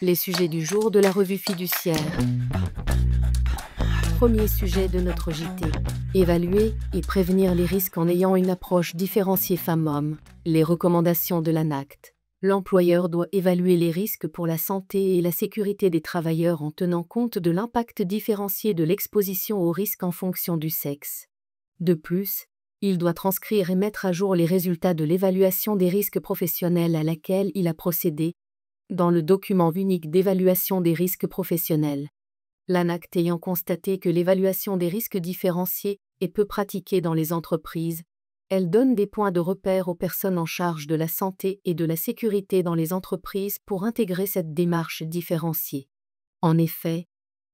Les sujets du jour de la revue fiduciaire. Premier sujet de notre JT. Évaluer et prévenir les risques en ayant une approche différenciée femmes-hommes. Les recommandations de l'ANACT. L'employeur doit évaluer les risques pour la santé et la sécurité des travailleurs en tenant compte de l'impact différencié de l'exposition aux risques en fonction du sexe. De plus, il doit transcrire et mettre à jour les résultats de l'évaluation des risques professionnels à laquelle il a procédé, dans le document unique d'évaluation des risques professionnels. L'ANACT ayant constaté que l'évaluation des risques différenciés est peu pratiquée dans les entreprises, elle donne des points de repère aux personnes en charge de la santé et de la sécurité dans les entreprises pour intégrer cette démarche différenciée. En effet,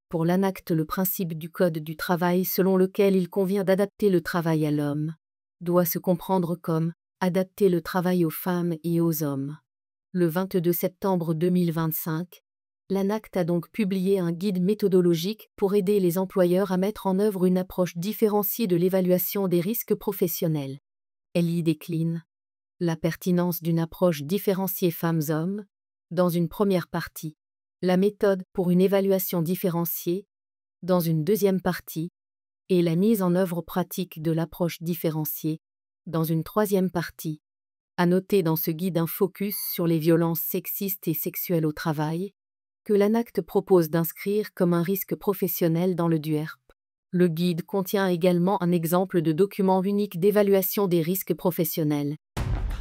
pour l'ANACT, le principe du Code du travail selon lequel il convient d'adapter le travail à l'homme doit se comprendre comme adapter le travail aux femmes et aux hommes. Le 22 septembre 2025, l'ANACT a donc publié un guide méthodologique pour aider les employeurs à mettre en œuvre une approche différenciée de l'évaluation des risques professionnels. Elle y décline la pertinence d'une approche différenciée femmes-hommes, dans une première partie, la méthode pour une évaluation différenciée, dans une deuxième partie, et la mise en œuvre pratique de l'approche différenciée, dans une troisième partie. À noter dans ce guide un focus sur les violences sexistes et sexuelles au travail, que l'ANACT propose d'inscrire comme un risque professionnel dans le DUERP. Le guide contient également un exemple de document unique d'évaluation des risques professionnels.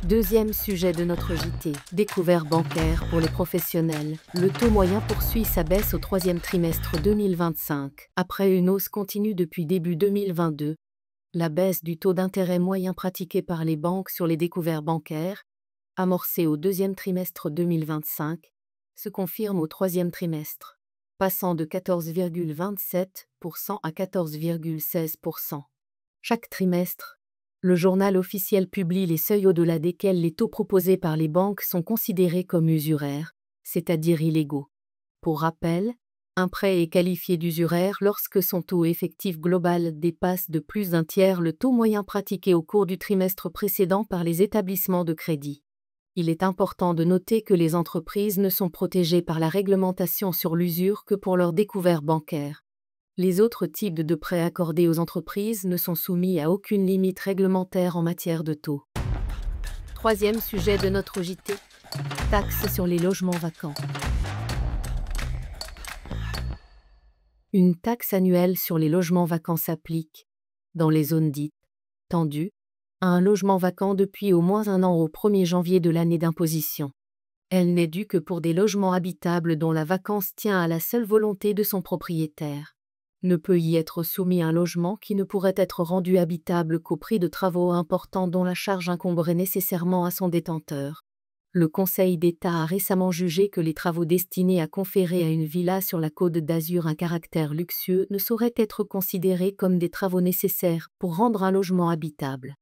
Deuxième sujet de notre JT, découvert bancaire pour les professionnels. Le taux moyen poursuit sa baisse au troisième trimestre 2025. Après une hausse continue depuis début 2022, la baisse du taux d'intérêt moyen pratiqué par les banques sur les découverts bancaires, amorcée au deuxième trimestre 2025, se confirme au troisième trimestre, passant de 14,27% à 14,16%. Chaque trimestre, le journal officiel publie les seuils au-delà desquels les taux proposés par les banques sont considérés comme usuraires, c'est-à-dire illégaux. Pour rappel, un prêt est qualifié d'usuraire lorsque son taux effectif global dépasse de plus d'un tiers le taux moyen pratiqué au cours du trimestre précédent par les établissements de crédit. Il est important de noter que les entreprises ne sont protégées par la réglementation sur l'usure que pour leurs découverts bancaires. Les autres types de prêts accordés aux entreprises ne sont soumis à aucune limite réglementaire en matière de taux. Troisième sujet de notre JT, taxe sur les logements vacants. Une taxe annuelle sur les logements vacants s'applique, dans les zones dites tendues, à un logement vacant depuis au moins un an au 1er janvier de l'année d'imposition. Elle n'est due que pour des logements habitables dont la vacance tient à la seule volonté de son propriétaire. Ne peut y être soumis un logement qui ne pourrait être rendu habitable qu'au prix de travaux importants dont la charge incomberait nécessairement à son détenteur. Le Conseil d'État a récemment jugé que les travaux destinés à conférer à une villa sur la Côte d'Azur un caractère luxueux ne sauraient être considérés comme des travaux nécessaires pour rendre un logement habitable.